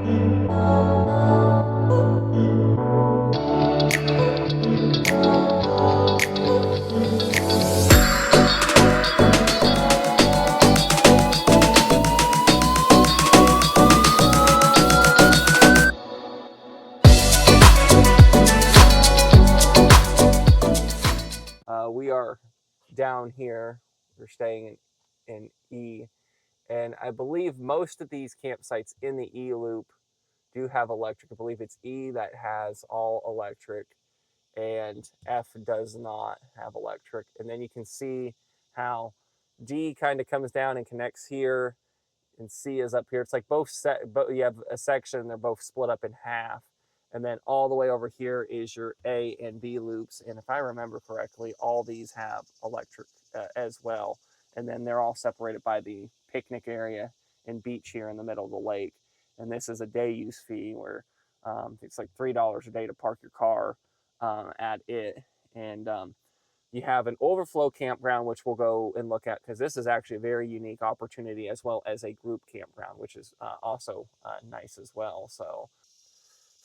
We are down here. We're staying in E, and I believe most of these campsites in the E loop do have electric. I believe it's E that has all electric, and F does not have electric. And then you can see how D kind of comes down and connects here, and C is up here. It's like but you have a section, they're both split up in half. And then all the way over here is your A and B loops. And if I remember correctly, all these have electric as well. And then they're all separated by the picnic area and beach here in the middle of the lake. And this is a day use fee where it's like $3 a day to park your car at it. And you have an overflow campground, which we'll go and look at because this is actually a very unique opportunity, as well as a group campground, which is also nice as well. So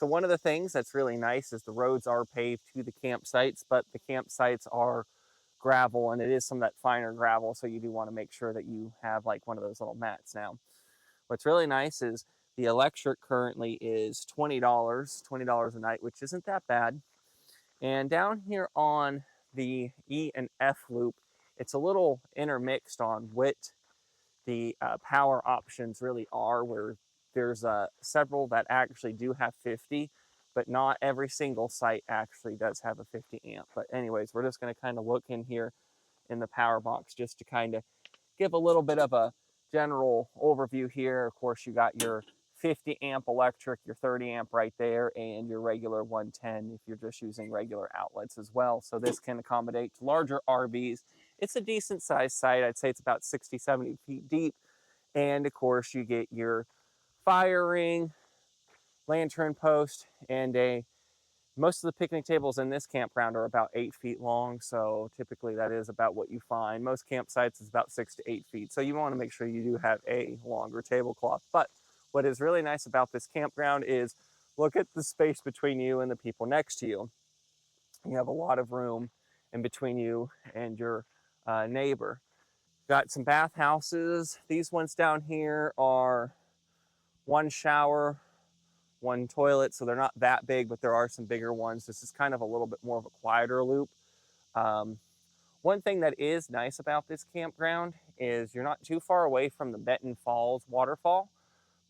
one of the things that's really nice is the roads are paved to the campsites, but the campsites are gravel, and it is some of that finer gravel. So you do want to make sure that you have like one of those little mats. Now, what's really nice is the electric currently is $20 a night, which isn't that bad. And down here on the E and F loop, it's a little intermixed on what the power options really are, where there's several that actually do have 50, but not every single site actually does have a 50 amp. But anyways, we're just going to kind of look in here in the power box just to kind of give a little bit of a general overview here. Of course, you got your 50 amp electric, your 30 amp right there, and your regular 110 if you're just using regular outlets as well. So this can accommodate larger RVs. It's a decent sized site. I'd say it's about 60, 70 feet deep. And of course, you get your fire ring, lantern post, and most of the picnic tables in this campground are about 8 feet long. So typically that is about what you find. Most campsites is about 6 to 8 feet. So you want to make sure you do have a longer tablecloth. But what is really nice about this campground is look at the space between you and the people next to you. You have a lot of room in between you and your neighbor. Got some bathhouses. These ones down here are one shower, one toilet, so they're not that big, but there are some bigger ones. This is kind of a little bit more of a quieter loop. One thing that is nice about this campground is you're not too far away from the Benton Falls waterfall,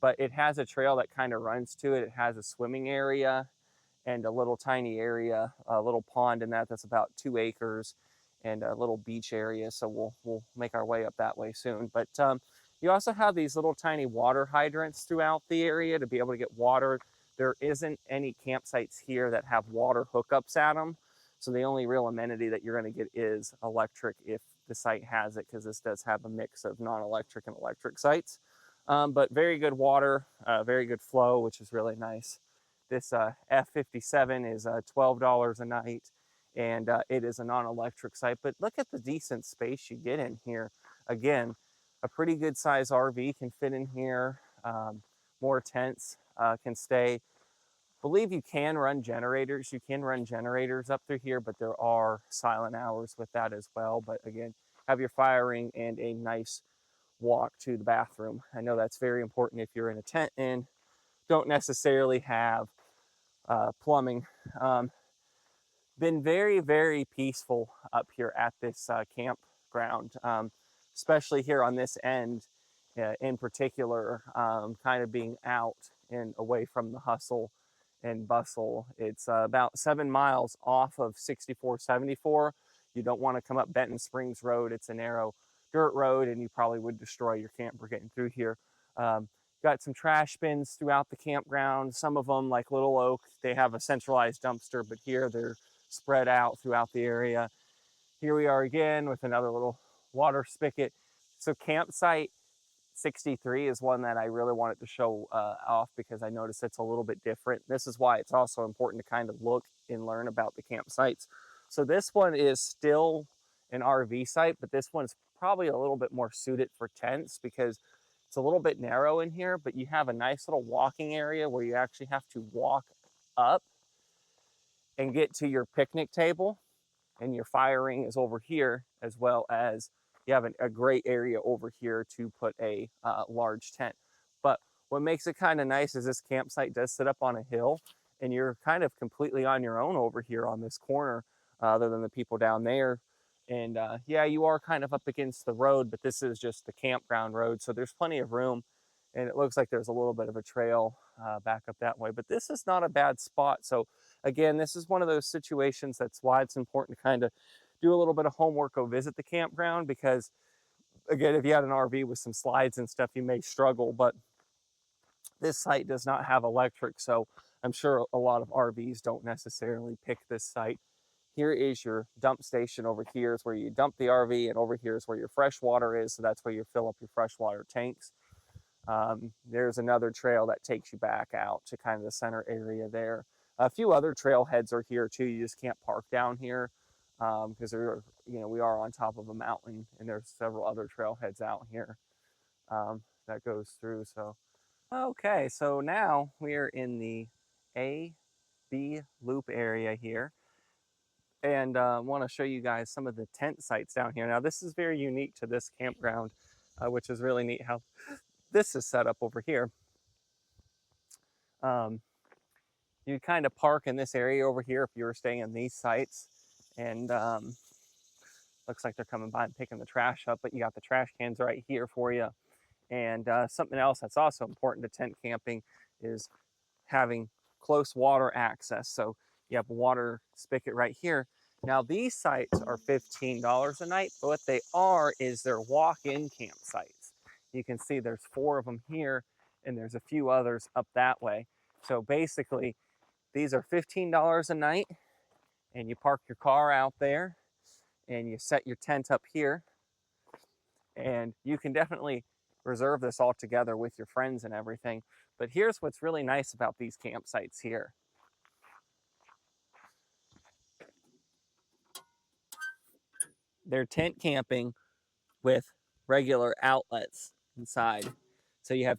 but it has a trail that kind of runs to it. It has a swimming area and a little tiny area, a little pond in that's about 2 acres, and a little beach area. So we'll make our way up that way soon. But you also have these little tiny water hydrants throughout the area to be able to get water. There isn't any campsites here that have water hookups at them. So the only real amenity that you're going to get is electric if the site has it, because this does have a mix of non-electric and electric sites. But very good water, very good flow, which is really nice. This F57 is $12 a night, and it is a non-electric site. But look at the decent space you get in here. Again, a pretty good size RV can fit in here. More tents can stay. Believe you can run generators. You can run generators up through here, but there are silent hours with that as well. But again, have your fire ring and a nice walk to the bathroom. I know that's very important if you're in a tent and don't necessarily have plumbing. Been very, very peaceful up here at this campground, especially here on this end in particular, kind of being out and away from the hustle and bustle. It's about 7 miles off of 6474. You don't want to come up Benton Springs Road. It's a narrow dirt road, and you probably would destroy your camper getting through here. Got some trash bins throughout the campground. Some of them, like Little Oak, they have a centralized dumpster, but here they're spread out throughout the area. Here we are again with another little water spigot. So campsite 63 is one that I really wanted to show off because I noticed it's a little bit different. This is why it's also important to kind of look and learn about the campsites. So this one is still an RV site, but this one's probably a little bit more suited for tents because It's a little bit narrow in here, but you have a nice little walking area where you actually have to walk up and get to your picnic table, and your firing is over here, as well as you have a great area over here to put a large tent. But what makes it kind of nice is this campsite does sit up on a hill, and you're kind of completely on your own over here on this corner, other than the people down there. And yeah, you are kind of up against the road, but this is just the campground road, so there's plenty of room. And it looks like there's a little bit of a trail back up that way, but this is not a bad spot. So again, this is one of those situations that's why it's important to kind of do a little bit of homework, go visit the campground, because again, if you had an RV with some slides and stuff, you may struggle, but this site does not have electric, so I'm sure a lot of RVs don't necessarily pick this site. Here is your dump station. Over here is where you dump the RV, and over here is where your fresh water is, so that's where you fill up your freshwater tanks. There's another trail that takes you back out to kind of the center area there. A few other trailheads are here too. You just can't park down here because we are on top of a mountain, and there's several other trailheads out here that goes through. So, okay, so now we are in the A-B loop area here, and want to show you guys some of the tent sites down here. Now, this is very unique to this campground, which is really neat how this is set up over here. You kind of park in this area over here if you were staying in these sites, and looks like they're coming by and picking the trash up, but you got the trash cans right here for you. And something else that's also important to tent camping is having close water access. So you have a water spigot right here. Now these sites are $15 a night, but what they are is they're walk-in campsites. You can see there's 4 of them here, and there's a few others up that way. So basically, these are $15 a night, and you park your car out there, and you set your tent up here, and you can definitely reserve this all together with your friends and everything. But here's what's really nice about these campsites here. They're tent camping with regular outlets inside. So you have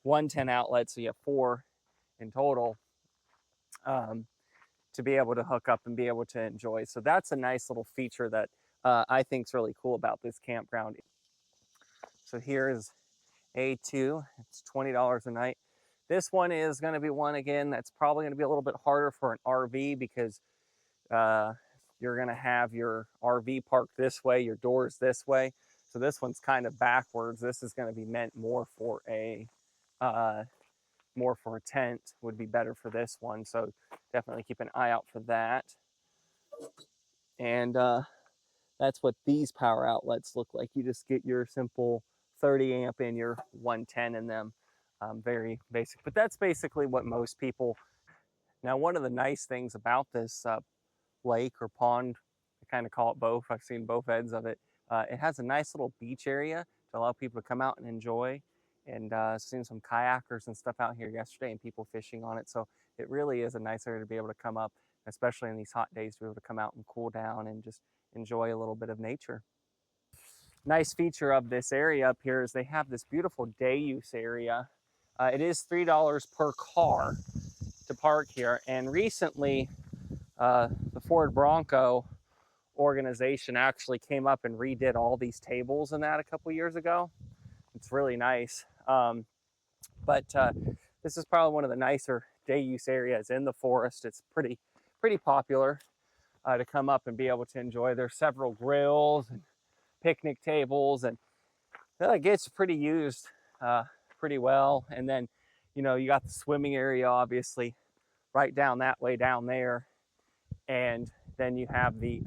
1 tent outlets, so you have 4 in total to be able to hook up and be able to enjoy. So that's a nice little feature that I think is really cool about this campground. So here is A2, it's $20 a night. This one is going to be one, again, that's probably going to be a little bit harder for an RV because you're going to have your RV parked this way, your doors this way. So this one's kind of backwards. This is going to be meant more for a tent, would be better for this one. So definitely keep an eye out for that. And that's what these power outlets look like. You just get your simple 30 amp and your 110 in them. Very basic, but that's basically what most people. Now, one of the nice things about this lake or pond, I kind of call it both, I've seen both ends of it, it has a nice little beach area to allow people to come out and enjoy. And seen some kayakers and stuff out here yesterday, and people fishing on it. So it really is a nice area to be able to come up, especially in these hot days, to be able to come out and cool down and just enjoy a little bit of nature. Nice feature of this area up here is they have this beautiful day use area. It is $3 per car to park here. And recently, the Ford Bronco organization actually came up and redid all these tables and that a couple years ago. It's really nice. But this is probably one of the nicer day use areas in the forest. It's pretty popular to come up and be able to enjoy. There's several grills and picnic tables, and it gets pretty used pretty well. And then, you got the swimming area, obviously, right down that way down there. And then you have the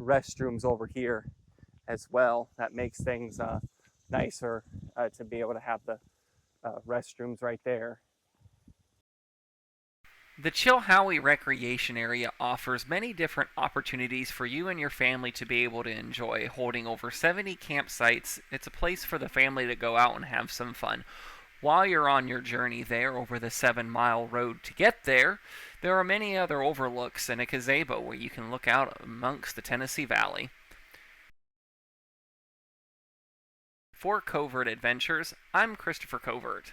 restrooms over here as well. That makes things nicer to be able to have the restrooms right there. The Chilhowee Recreation Area offers many different opportunities for you and your family to be able to enjoy. Holding over 70 campsites, it's a place for the family to go out and have some fun. While you're on your journey there over the 7-mile road to get there, there are many other overlooks and a gazebo where you can look out amongst the Tennessee Valley. For Covert Adventures, I'm Christopher Covert.